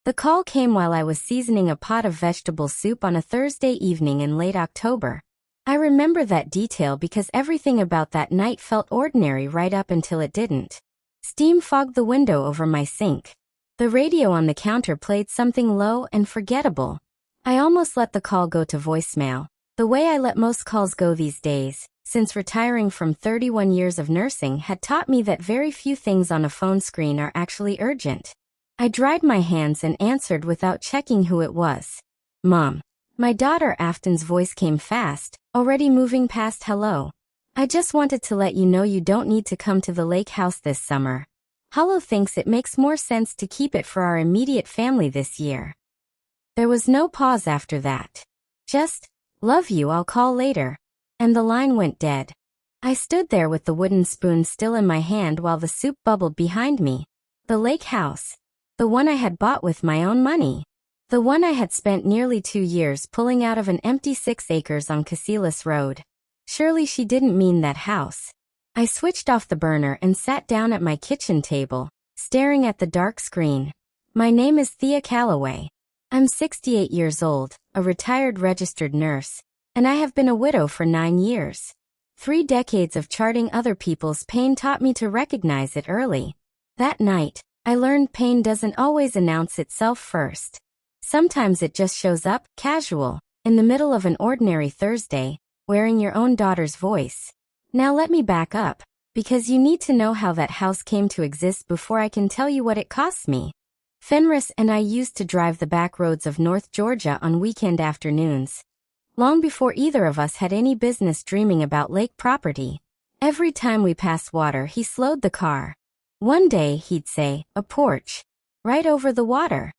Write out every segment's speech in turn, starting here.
The call came while I was seasoning a pot of vegetable soup on a Thursday evening in late October. I remember that detail because everything about that night felt ordinary right up until it didn't. Steam fogged the window over my sink. The radio on the counter played something low and forgettable. I almost let the call go to voicemail, the way I let most calls go these days, since retiring from 31 years of nursing had taught me that very few things on a phone screen are actually urgent. I dried my hands and answered without checking who it was. Mom. My daughter Afton's voice came fast, already moving past hello. I just wanted to let you know you don't need to come to the lake house this summer. Hollow thinks it makes more sense to keep it for our immediate family this year. There was no pause after that. Just, love you, I'll call later. And the line went dead. I stood there with the wooden spoon still in my hand while the soup bubbled behind me. The lake house. The one I had bought with my own money. The one I had spent nearly 2 years pulling out of an empty 6 acres on Casillas Road. Surely she didn't mean that house. I switched off the burner and sat down at my kitchen table, staring at the dark screen. My name is Thea Calloway. I'm 68 years old, a retired registered nurse, and I have been a widow for 9 years. 3 decades of charting other people's pain taught me to recognize it early. That night, I learned pain doesn't always announce itself first. Sometimes it just shows up, casual, in the middle of an ordinary Thursday, wearing your own daughter's voice. Now let me back up, because you need to know how that house came to exist before I can tell you what it cost me. Fenris and I used to drive the back roads of North Georgia on weekend afternoons. Long before either of us had any business dreaming about lake property. Every time we passed water, he slowed the car. One day, he'd say, a porch. Right over the water.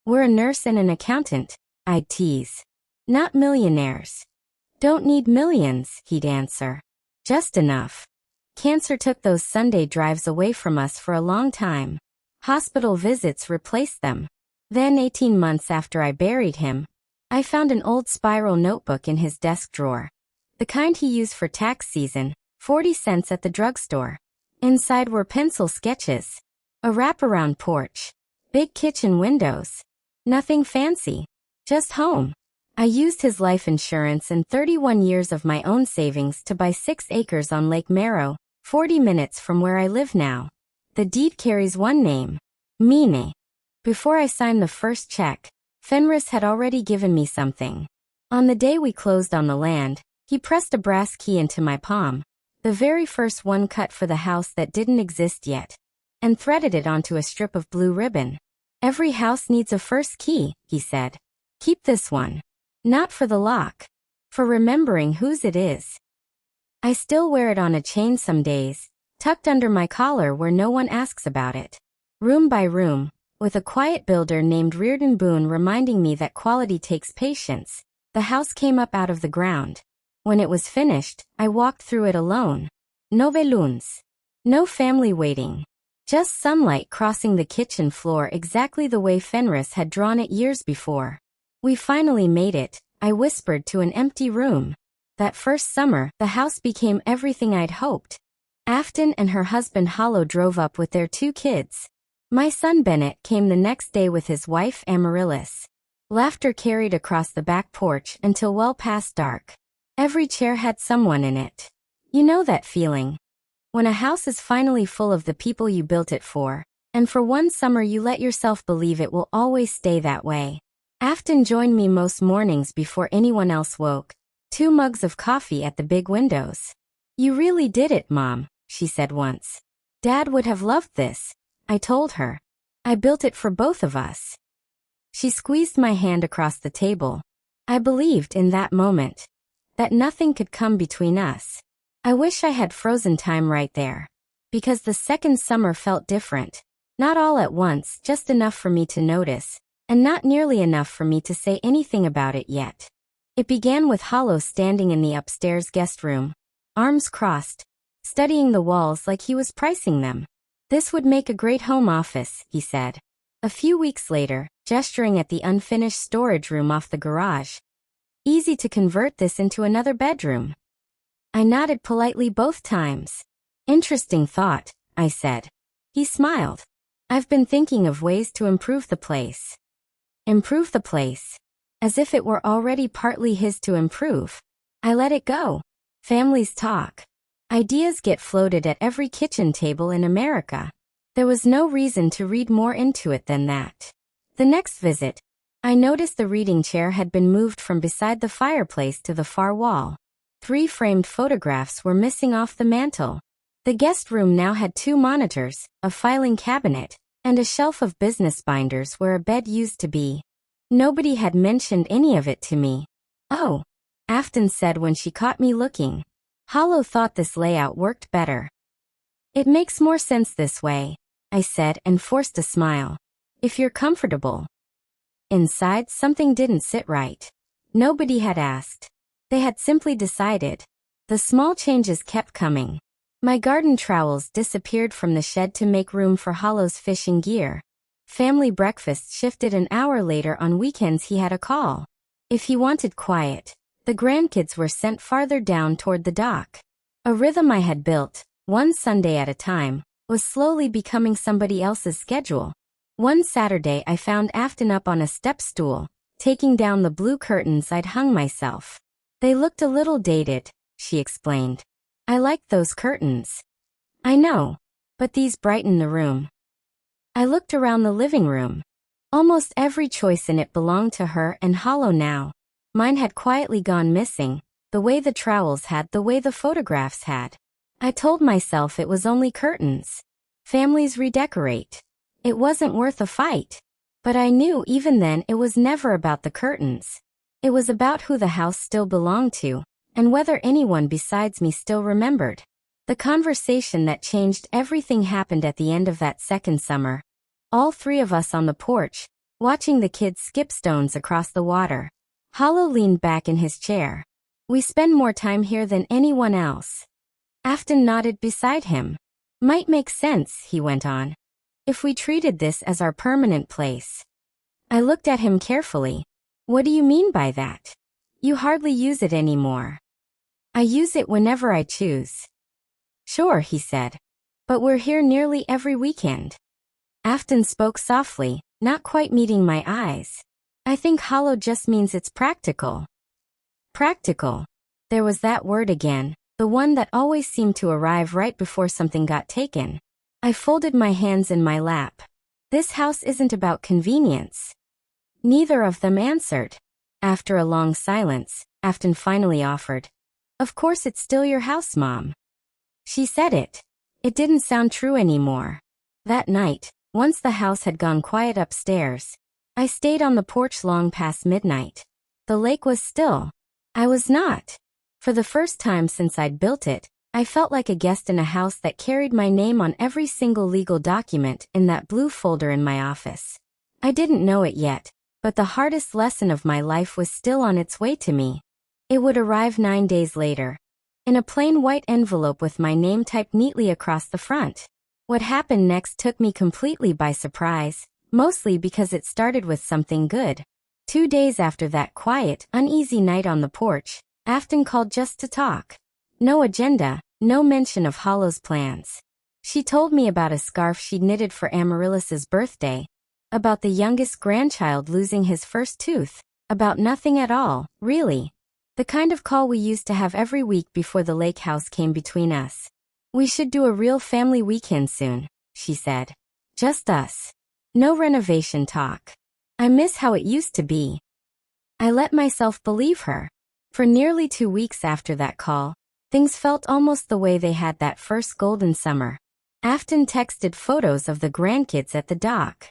We're a nurse and an accountant, I'd tease. Not millionaires. Don't need millions, he'd answer. Just enough. Cancer took those Sunday drives away from us for a long time. Hospital visits replaced them. Then 18 months after I buried him, I found an old spiral notebook in his desk drawer. The kind he used for tax season, 40 cents at the drugstore. Inside were pencil sketches. A wraparound porch. Big kitchen windows. Nothing fancy. Just home. I used his life insurance and 31 years of my own savings to buy 6 acres on Lake Merrow, 40 minutes from where I live now. The deed carries one name. Mine. Before I signed the first check, Fenris had already given me something. On the day we closed on the land, he pressed a brass key into my palm, the very first one cut for the house that didn't exist yet, and threaded it onto a strip of blue ribbon. Every house needs a first key, he said. Keep this one. Not for the lock. For remembering whose it is. I still wear it on a chain some days, tucked under my collar where no one asks about it. Room by room, with a quiet builder named Reardon Boone reminding me that quality takes patience, the house came up out of the ground. When it was finished, I walked through it alone. No balloons. No family waiting. Just sunlight crossing the kitchen floor exactly the way Fenris had drawn it years before. We finally made it, I whispered to an empty room. That first summer, the house became everything I'd hoped. Afton and her husband Hollow drove up with their 2 kids. My son Bennett came the next day with his wife Amaryllis. Laughter carried across the back porch until well past dark. Every chair had someone in it. You know that feeling. When a house is finally full of the people you built it for, and for one summer you let yourself believe it will always stay that way. Afton joined me most mornings before anyone else woke. 2 mugs of coffee at the big windows. You really did it, Mom, she said once. Dad would have loved this, I told her. I built it for both of us. She squeezed my hand across the table. I believed in that moment that nothing could come between us. I wish I had frozen time right there. Because the second summer felt different. Not all at once, just enough for me to notice, and not nearly enough for me to say anything about it yet. It began with Hollow standing in the upstairs guest room, arms crossed, studying the walls like he was pricing them. This would make a great home office, he said. A few weeks later, gesturing at the unfinished storage room off the garage. Easy to convert this into another bedroom. I nodded politely both times. Interesting thought, I said. He smiled. I've been thinking of ways to improve the place. Improve the place. As if it were already partly his to improve. I let it go. Families talk. Ideas get floated at every kitchen table in America. There was no reason to read more into it than that. The next visit, I noticed the reading chair had been moved from beside the fireplace to the far wall. 3 framed photographs were missing off the mantel. The guest room now had 2 monitors, a filing cabinet, and a shelf of business binders where a bed used to be. Nobody had mentioned any of it to me. Oh, Afton said when she caught me looking. Hollow thought this layout worked better. It makes more sense this way, I said and forced a smile. If you're comfortable. Inside, something didn't sit right. Nobody had asked. They had simply decided. The small changes kept coming. My garden trowels disappeared from the shed to make room for Hollow's fishing gear. Family breakfast shifted an hour later. On weekends he had a call. If he wanted quiet, the grandkids were sent farther down toward the dock. A rhythm I had built, one Sunday at a time, was slowly becoming somebody else's schedule. One Saturday I found Afton up on a step stool, taking down the blue curtains I'd hung myself. They looked a little dated, she explained. I liked those curtains. I know, but these brighten the room. I looked around the living room. Almost every choice in it belonged to her and Hollow now. Mine had quietly gone missing, the way the trowels had, the way the photographs had. I told myself it was only curtains. Families redecorate. It wasn't worth a fight. But I knew even then it was never about the curtains. It was about who the house still belonged to, and whether anyone besides me still remembered. The conversation that changed everything happened at the end of that second summer. All 3 of us on the porch, watching the kids skip stones across the water. Hollow leaned back in his chair. We spend more time here than anyone else. Afton nodded beside him. Might make sense, he went on, if we treated this as our permanent place. I looked at him carefully. What do you mean by that? You hardly use it anymore. I use it whenever I choose. Sure, he said. But we're here nearly every weekend. Afton spoke softly, not quite meeting my eyes. I think Hollow just means it's practical. Practical. There was that word again, the one that always seemed to arrive right before something got taken. I folded my hands in my lap. This house isn't about convenience. Neither of them answered. After a long silence, Afton finally offered. Of course it's still your house, Mom. She said it. It didn't sound true anymore. That night, once the house had gone quiet upstairs, I stayed on the porch long past midnight. The lake was still. I was not. For the first time since I'd built it, I felt like a guest in a house that carried my name on every single legal document in that blue folder in my office. I didn't know it yet, but the hardest lesson of my life was still on its way to me. It would arrive 9 days later, in a plain white envelope with my name typed neatly across the front. What happened next took me completely by surprise, mostly because it started with something good. 2 days after that quiet, uneasy night on the porch, Afton called just to talk. No agenda, no mention of Hollow's plans. She told me about a scarf she'd knitted for Amaryllis's birthday, about the youngest grandchild losing his first tooth, about nothing at all, really. The kind of call we used to have every week before the lake house came between us. We should do a real family weekend soon, she said. Just us. No renovation talk. I miss how it used to be. I let myself believe her. For nearly 2 weeks after that call, things felt almost the way they had that first golden summer. Afton texted photos of the grandkids at the dock.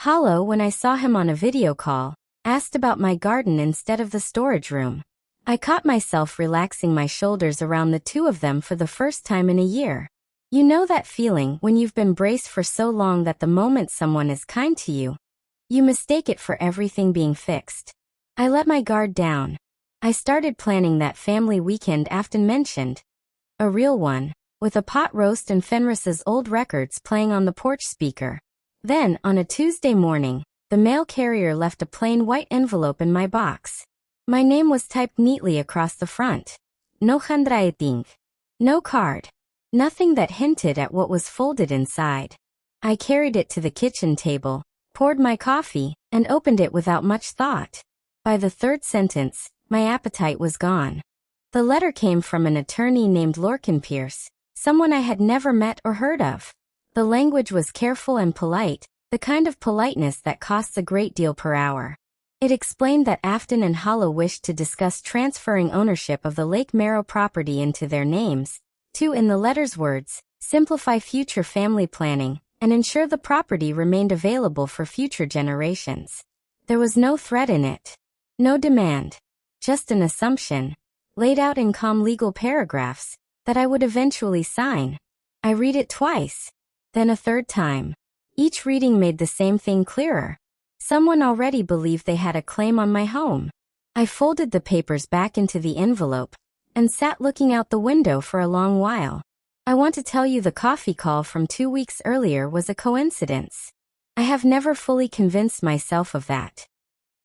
Hollow, when I saw him on a video call, asked about my garden instead of the storage room. I caught myself relaxing my shoulders around the 2 of them for the first time in a year. You know that feeling when you've been braced for so long that the moment someone is kind to you, you mistake it for everything being fixed. I let my guard down. I started planning that family weekend Afton mentioned. A real one, with a pot roast and Fenris's old records playing on the porch speaker. Then, on a Tuesday morning, the mail carrier left a plain white envelope in my box. My name was typed neatly across the front. No handwriting. No card. Nothing that hinted at what was folded inside. I carried it to the kitchen table, poured my coffee, and opened it without much thought. By the third sentence, my appetite was gone. The letter came from an attorney named Pierce, someone I had never met or heard of. The language was careful and polite, the kind of politeness that costs a great deal per hour. It explained that Afton and Hollow wished to discuss transferring ownership of the Lake Merrow property into their names, to, in the letter's words, simplify future family planning, and ensure the property remained available for future generations. There was no threat in it. No demand. Just an assumption, laid out in calm legal paragraphs, that I would eventually sign. I read it twice, then a third time. Each reading made the same thing clearer. Someone already believed they had a claim on my home. I folded the papers back into the envelope, and sat looking out the window for a long while. I want to tell you the coffee call from 2 weeks earlier was a coincidence. I have never fully convinced myself of that.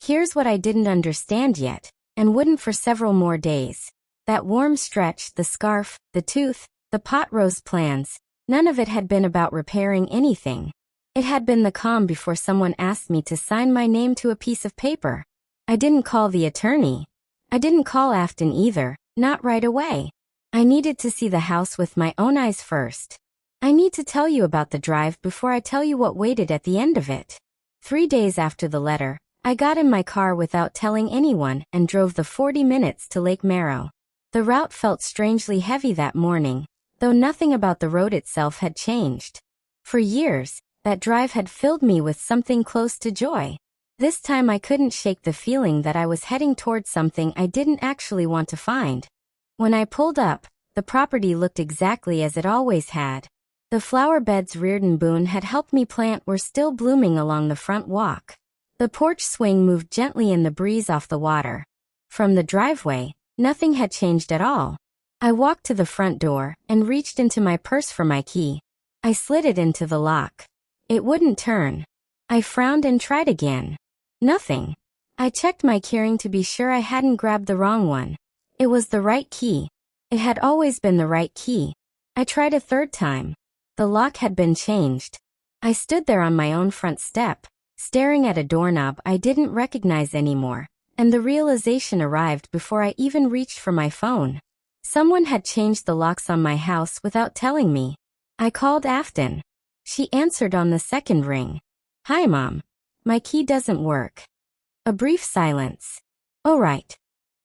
Here's what I didn't understand yet, and wouldn't for several more days. That warm stretch, the scarf, the tooth, the pot roast plans, none of it had been about repairing anything. It had been the calm before someone asked me to sign my name to a piece of paper. I didn't call the attorney. I didn't call Afton either, not right away. I needed to see the house with my own eyes first. I need to tell you about the drive before I tell you what waited at the end of it. 3 days after the letter, I got in my car without telling anyone and drove the 40 minutes to Lake Merrow. The route felt strangely heavy that morning, though nothing about the road itself had changed. For years, that drive had filled me with something close to joy. This time I couldn't shake the feeling that I was heading towards something I didn't actually want to find. When I pulled up, the property looked exactly as it always had. The flower beds Reardon Boone had helped me plant were still blooming along the front walk. The porch swing moved gently in the breeze off the water. From the driveway, nothing had changed at all. I walked to the front door and reached into my purse for my key. I slid it into the lock. It wouldn't turn. I frowned and tried again. Nothing. I checked my keyring to be sure I hadn't grabbed the wrong one. It was the right key. It had always been the right key. I tried a third time. The lock had been changed. I stood there on my own front step, staring at a doorknob I didn't recognize anymore, and the realization arrived before I even reached for my phone. Someone had changed the locks on my house without telling me. I called Afton. She answered on the second ring. "Hi, Mom. My key doesn't work." A brief silence. "Oh right.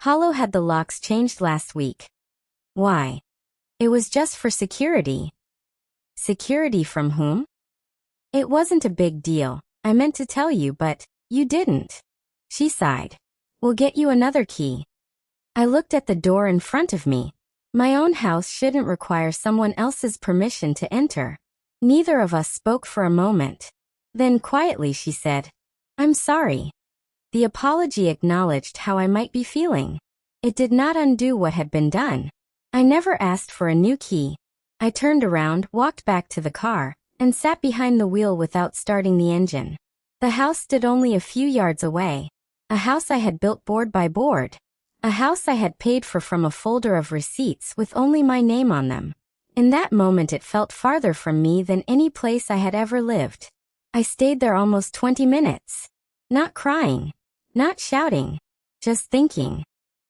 Hollow had the locks changed last week." "Why?" "It was just for security." "Security from whom?" "It wasn't a big deal. I meant to tell you, but you didn't." She sighed. "We'll get you another key." I looked at the door in front of me. My own house shouldn't require someone else's permission to enter. Neither of us spoke for a moment. Then quietly she said, "I'm sorry." The apology acknowledged how I might be feeling. It did not undo what had been done. I never asked for a new key. I turned around, walked back to the car, and sat behind the wheel without starting the engine. The house stood only a few yards away. A house I had built board by board. A house I had paid for from a folder of receipts with only my name on them. In that moment it felt farther from me than any place I had ever lived. I stayed there almost 20 minutes. Not crying. Not shouting. Just thinking.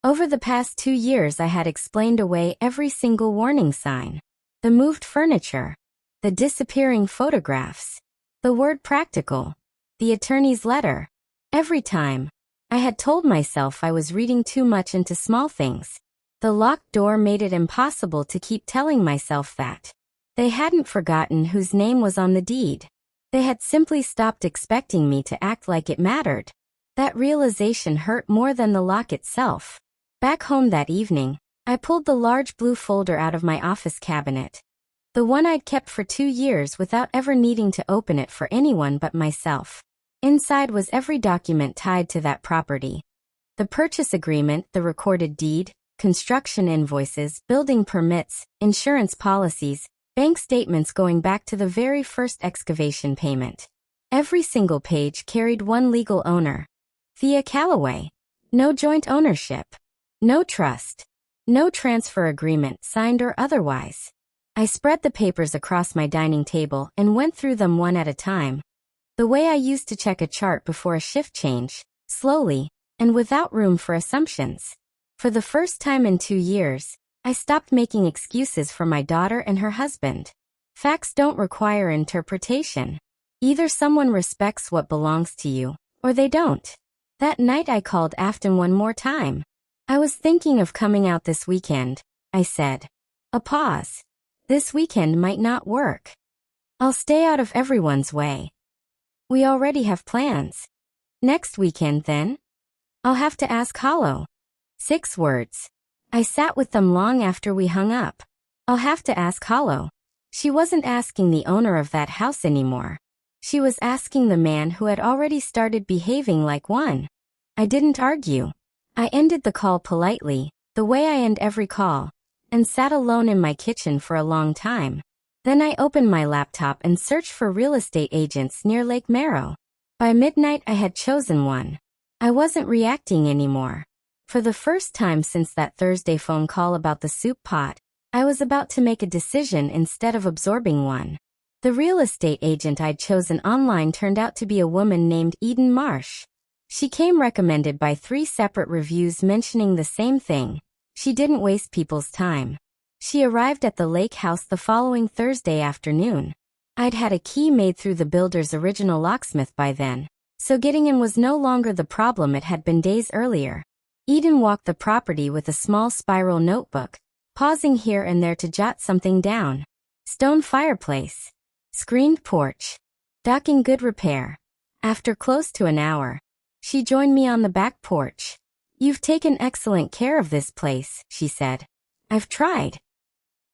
Over the past 2 years I had explained away every single warning sign. The moved furniture. The disappearing photographs. The word practical. The attorney's letter. Every time. I had told myself I was reading too much into small things. The locked door made it impossible to keep telling myself that. They hadn't forgotten whose name was on the deed. They had simply stopped expecting me to act like it mattered. That realization hurt more than the lock itself. Back home that evening, I pulled the large blue folder out of my office cabinet. The one I'd kept for 2 years without ever needing to open it for anyone but myself. Inside was every document tied to that property. The purchase agreement, the recorded deed, construction invoices, building permits, insurance policies, bank statements going back to the very first excavation payment. Every single page carried one legal owner. Thea Calloway. No joint ownership. No trust. No transfer agreement signed or otherwise. I spread the papers across my dining table and went through them one at a time. The way I used to check a chart before a shift change, slowly, and without room for assumptions. For the first time in 2 years, I stopped making excuses for my daughter and her husband. Facts don't require interpretation. Either someone respects what belongs to you, or they don't. That night I called Afton one more time. I was thinking of coming out this weekend, I said. A pause. This weekend might not work. I'll stay out of everyone's way. We already have plans. Next weekend then? I'll have to ask Hollow. 6 words. I sat with them long after we hung up. I'll have to ask Hollow. She wasn't asking the owner of that house anymore. She was asking the man who had already started behaving like one. I didn't argue. I ended the call politely, the way I end every call, and sat alone in my kitchen for a long time. Then I opened my laptop and searched for real estate agents near Lake Merrow. By midnight I had chosen one. I wasn't reacting anymore. For the first time since that Thursday phone call about the soup pot, I was about to make a decision instead of absorbing one. The real estate agent I'd chosen online turned out to be a woman named Eden Marsh. She came recommended by 3 separate reviews mentioning the same thing. She didn't waste people's time. She arrived at the lake house the following Thursday afternoon. I'd had a key made through the builder's original locksmith by then, so getting in was no longer the problem it had been days earlier. Eden walked the property with a small spiral notebook, pausing here and there to jot something down. Stone fireplace. Screened porch. Dock in good repair. After close to an hour, she joined me on the back porch. You've taken excellent care of this place, she said. I've tried.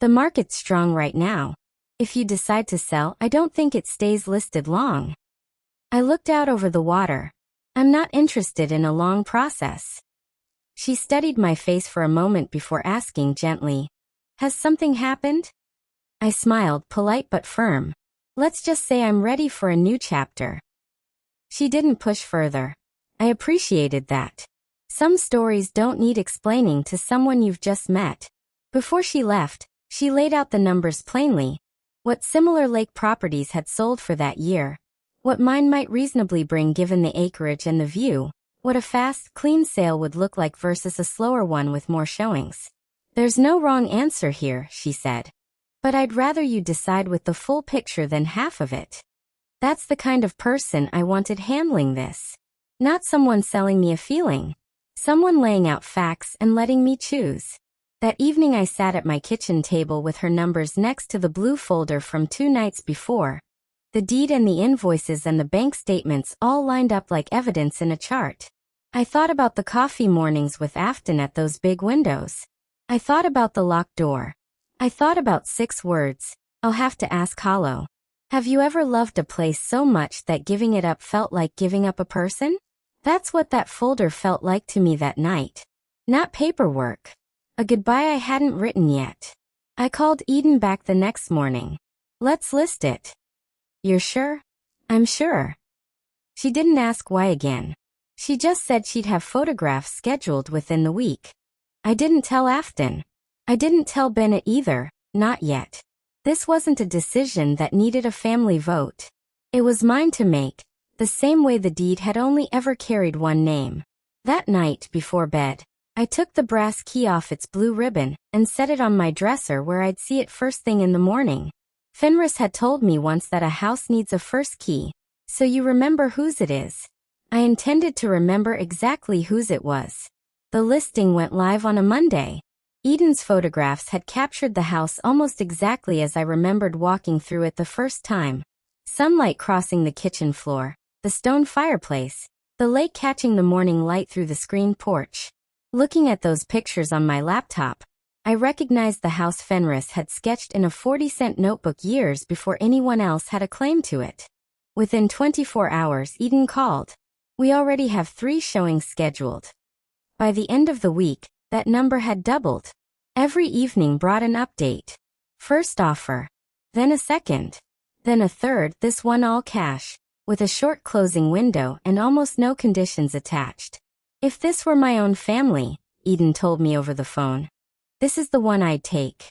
The market's strong right now. If you decide to sell, I don't think it stays listed long. I looked out over the water. I'm not interested in a long process. She studied my face for a moment before asking gently, has something happened? I smiled, polite but firm. Let's just say I'm ready for a new chapter. She didn't push further. I appreciated that. Some stories don't need explaining to someone you've just met. Before she left, she laid out the numbers plainly. What similar lake properties had sold for that year. What mine might reasonably bring given the acreage and the view. What a fast, clean sale would look like versus a slower one with more showings. There's no wrong answer here, she said. But I'd rather you decide with the full picture than half of it. That's the kind of person I wanted handling this. Not someone selling me a feeling. Someone laying out facts and letting me choose. That evening I sat at my kitchen table with her numbers next to the blue folder from 2 nights before. The deed and the invoices and the bank statements all lined up like evidence in a chart. I thought about the coffee mornings with Afton at those big windows. I thought about the locked door. I thought about 6 words. I'll have to ask Hollow. Have you ever loved a place so much that giving it up felt like giving up a person? That's what that folder felt like to me that night. Not paperwork. A goodbye I hadn't written yet. I called Eden back the next morning. Let's list it. You're sure? I'm sure. She didn't ask why again. She just said she'd have photographs scheduled within the week. I didn't tell Afton. I didn't tell Bennett either, not yet. This wasn't a decision that needed a family vote. It was mine to make, the same way the deed had only ever carried one name. That night, before bed, I took the brass key off its blue ribbon and set it on my dresser where I'd see it first thing in the morning. Fenris had told me once that a house needs a first key, so you remember whose it is. I intended to remember exactly whose it was. The listing went live on a Monday. Eden's photographs had captured the house almost exactly as I remembered walking through it the first time. Sunlight crossing the kitchen floor, the stone fireplace, the lake catching the morning light through the screened porch. Looking at those pictures on my laptop, I recognized the house Fenris had sketched in a 40-cent notebook years before anyone else had a claim to it. Within 24 hours, Eden called. We already have 3 showings scheduled. By the end of the week, that number had doubled. Every evening brought an update. First offer. Then a second. Then a third, this one all cash, with a short closing window and almost no conditions attached. If this were my own family, Eden told me over the phone, this is the one I'd take.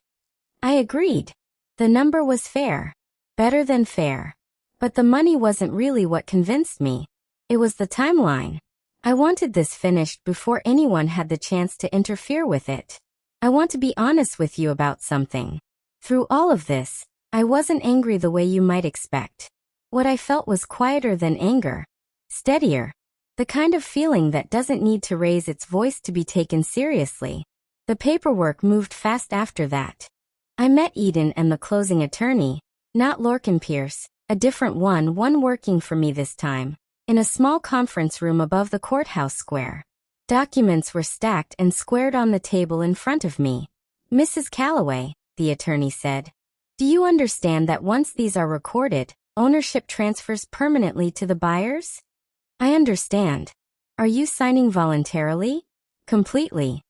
I agreed. The number was fair. Better than fair. But the money wasn't really what convinced me. It was the timeline. I wanted this finished before anyone had the chance to interfere with it. I want to be honest with you about something. Through all of this, I wasn't angry the way you might expect. What I felt was quieter than anger. Steadier. The kind of feeling that doesn't need to raise its voice to be taken seriously. The paperwork moved fast after that. I met Eden and the closing attorney, not Lorcan Pierce, a different one working for me this time, in a small conference room above the courthouse square. Documents were stacked and squared on the table in front of me. Mrs. Calloway, the attorney said, do you understand that once these are recorded, ownership transfers permanently to the buyers? I understand. Are you signing voluntarily? Completely.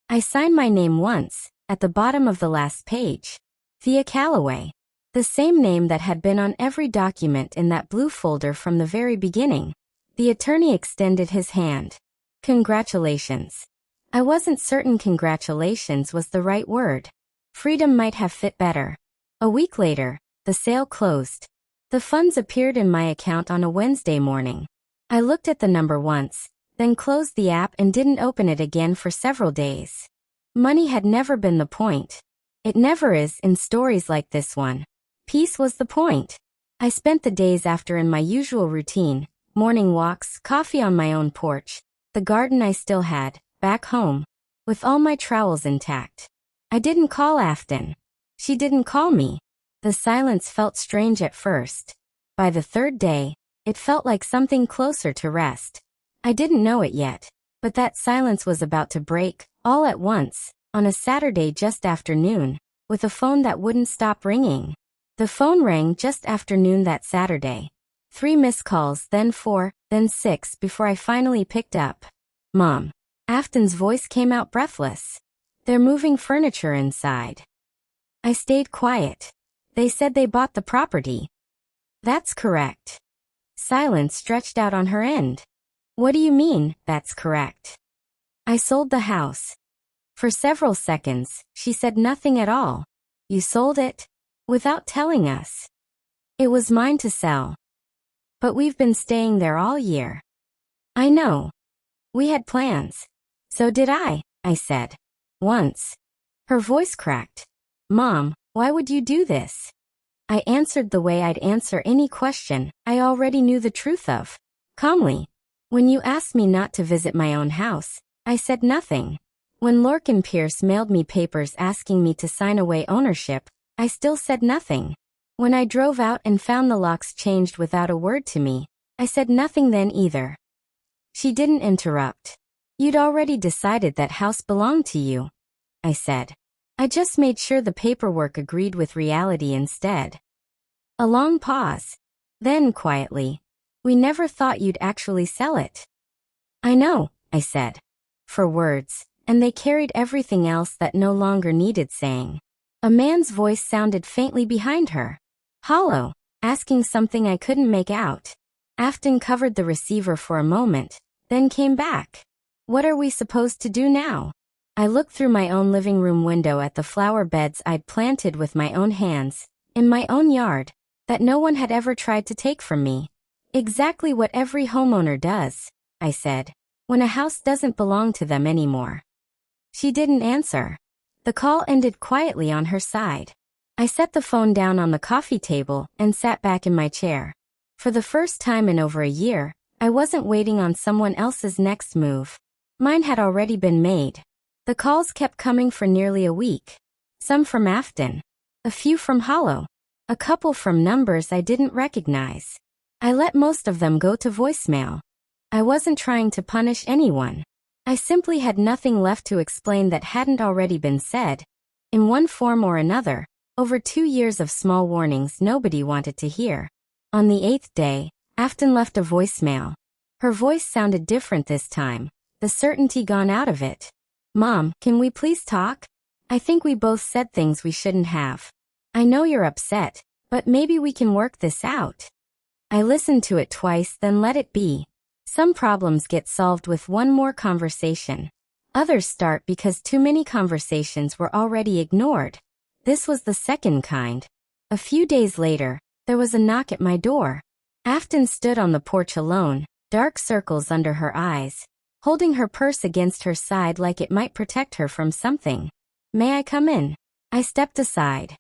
I signed my name once, at the bottom of the last page. Thea Calloway. The same name that had been on every document in that blue folder from the very beginning. The attorney extended his hand. Congratulations. I wasn't certain congratulations was the right word. Freedom might have fit better. A week later, the sale closed. The funds appeared in my account on a Wednesday morning. I looked at the number once, then closed the app and didn't open it again for several days. Money had never been the point. It never is in stories like this one. Peace was the point. I spent the days after in my usual routine, morning walks, coffee on my own porch, the garden I still had, back home, with all my trowels intact. I didn't call Afton. She didn't call me. The silence felt strange at first. By the third day, it felt like something closer to rest. I didn't know it yet, but that silence was about to break, all at once, on a Saturday just after noon, with a phone that wouldn't stop ringing. The phone rang just after noon that Saturday. 3 missed calls, then 4, then 6 before I finally picked up. Mom. Afton's voice came out breathless. They're moving furniture inside. I stayed quiet. They said they bought the property. That's correct. Silence stretched out on her end. What do you mean, that's correct? I sold the house. For several seconds, she said nothing at all. You sold it? Without telling us. It was mine to sell. But we've been staying there all year. I know. We had plans. So did I said. Once. Her voice cracked. Mom, why would you do this? I answered the way I'd answer any question I already knew the truth of. Calmly. When you asked me not to visit my own house, I said nothing. When Lorcan Pierce mailed me papers asking me to sign away ownership, I still said nothing. When I drove out and found the locks changed without a word to me, I said nothing then either. She didn't interrupt. You'd already decided that house belonged to you, I said. I just made sure the paperwork agreed with reality instead. A long pause. Then quietly, we never thought you'd actually sell it. I know, I said. For words, and they carried everything else that no longer needed saying. A man's voice sounded faintly behind her. Hollow, asking something I couldn't make out. Afton covered the receiver for a moment, then came back. What are we supposed to do now? I looked through my own living room window at the flower beds I'd planted with my own hands, in my own yard, that no one had ever tried to take from me. Exactly what every homeowner does, I said, when a house doesn't belong to them anymore. She didn't answer. The call ended quietly on her side. I set the phone down on the coffee table and sat back in my chair. For the first time in over a year, I wasn't waiting on someone else's next move. Mine had already been made. The calls kept coming for nearly a week. Some from Afton. A few from Hollow. A couple from numbers I didn't recognize. I let most of them go to voicemail. I wasn't trying to punish anyone. I simply had nothing left to explain that hadn't already been said. In one form or another, over 2 years of small warnings nobody wanted to hear. On the 8th day, Afton left a voicemail. Her voice sounded different this time, the certainty gone out of it. Mom, can we please talk? I think we both said things we shouldn't have. I know you're upset, but maybe we can work this out. I listened to it twice, then let it be. Some problems get solved with one more conversation. Others start because too many conversations were already ignored. This was the second kind. A few days later, there was a knock at my door. Afton stood on the porch alone, dark circles under her eyes, holding her purse against her side like it might protect her from something. "May I come in?" I stepped aside.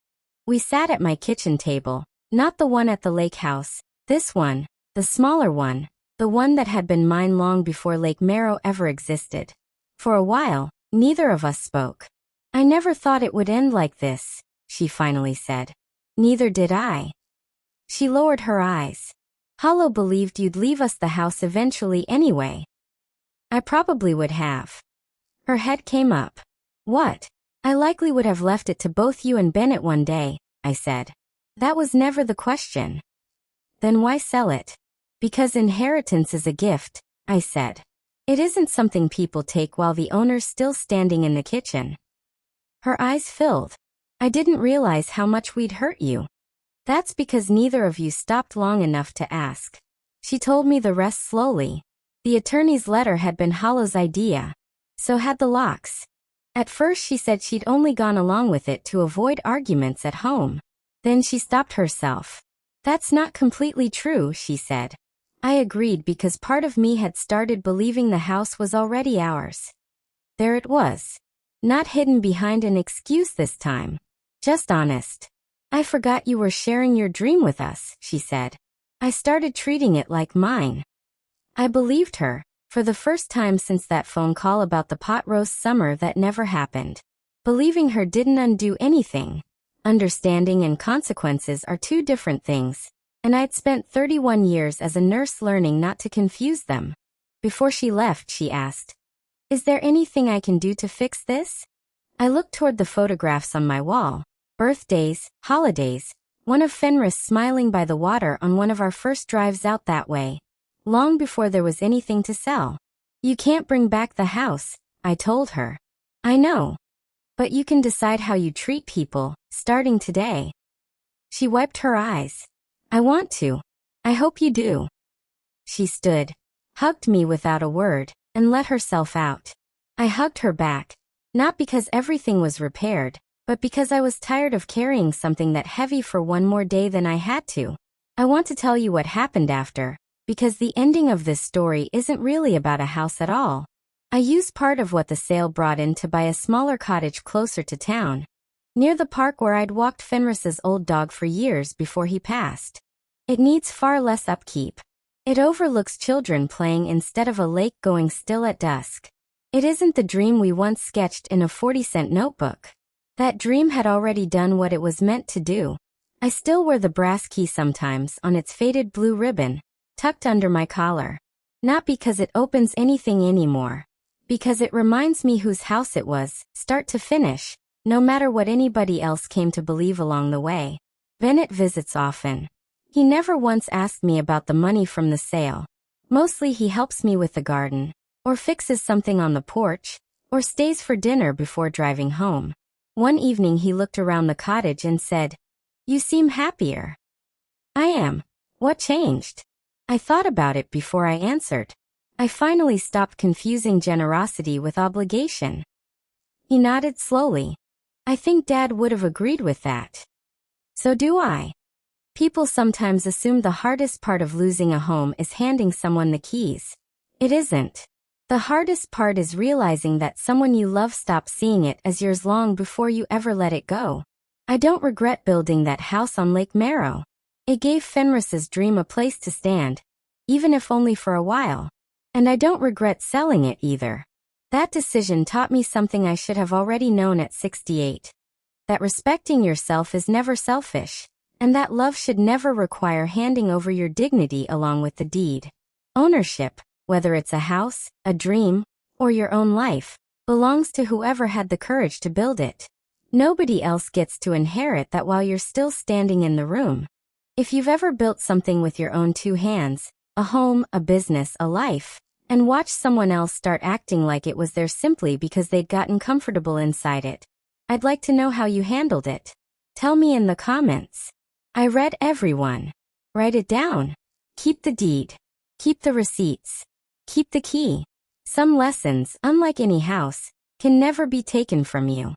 We sat at my kitchen table, not the one at the lake house, this one, the smaller one, the one that had been mine long before Lake Merrow ever existed. For a while, neither of us spoke. "I never thought it would end like this," she finally said. "Neither did I." She lowered her eyes. "Hollow believed you'd leave us the house eventually anyway." "I probably would have." Her head came up. "What?" "I likely would have left it to both you and Bennett one day," I said. "That was never the question." "Then why sell it?" "Because inheritance is a gift," I said. "It isn't something people take while the owner's still standing in the kitchen." Her eyes filled. "I didn't realize how much we'd hurt you." "That's because neither of you stopped long enough to ask." She told me the rest slowly. The attorney's letter had been Hollow's idea. So had the locks. At first she said she'd only gone along with it to avoid arguments at home. Then she stopped herself. "That's not completely true," she said. I agreed because part of me had started believing the house was already ours. There it was. Not hidden behind an excuse this time. Just honest. "I forgot you were sharing your dream with us," she said. I started treating it like mine. I believed her, for the first time since that phone call about the pot roast summer that never happened. Believing her didn't undo anything. Understanding and consequences are two different things, and I'd spent 31 years as a nurse learning not to confuse them. Before she left, she asked, "Is there anything I can do to fix this?" I looked toward the photographs on my wall. Birthdays, holidays, one of Fenris smiling by the water on one of our first drives out that way. Long before there was anything to sell. "You can't bring back the house," I told her. "I know. But you can decide how you treat people, starting today." She wiped her eyes. "I want to. I hope you do." She stood, hugged me without a word, and let herself out. I hugged her back, not because everything was repaired, but because I was tired of carrying something that heavy for one more day than I had to. I want to tell you what happened after, because the ending of this story isn't really about a house at all. I used part of what the sale brought in to buy a smaller cottage closer to town, near the park where I'd walked Fenris's old dog for years before he passed. It needs far less upkeep. It overlooks children playing instead of a lake going still at dusk. It isn't the dream we once sketched in a 40-cent notebook. That dream had already done what it was meant to do. I still wear the brass key sometimes on its faded blue ribbon, tucked under my collar. Not because it opens anything anymore. Because it reminds me whose house it was, start to finish, no matter what anybody else came to believe along the way. Bennett visits often. He never once asked me about the money from the sale. Mostly he helps me with the garden, or fixes something on the porch, or stays for dinner before driving home. One evening he looked around the cottage and said, "You seem happier." "I am. What changed?" I thought about it before I answered. I finally stopped confusing generosity with obligation. He nodded slowly. "I think Dad would have agreed with that." "So do I." People sometimes assume the hardest part of losing a home is handing someone the keys. It isn't. The hardest part is realizing that someone you love stopped seeing it as yours long before you ever let it go. I don't regret building that house on Lake Merrow. It gave Fenris's dream a place to stand, even if only for a while. And I don't regret selling it either. That decision taught me something I should have already known at 68. That respecting yourself is never selfish, and that love should never require handing over your dignity along with the deed. Ownership, whether it's a house, a dream, or your own life, belongs to whoever had the courage to build it. Nobody else gets to inherit that while you're still standing in the room. If you've ever built something with your own two hands, a home, a business, a life, and watched someone else start acting like it was theirs simply because they'd gotten comfortable inside it, I'd like to know how you handled it. Tell me in the comments. I read every one. Write it down. Keep the deed. Keep the receipts. Keep the key. Some lessons, unlike any house, can never be taken from you.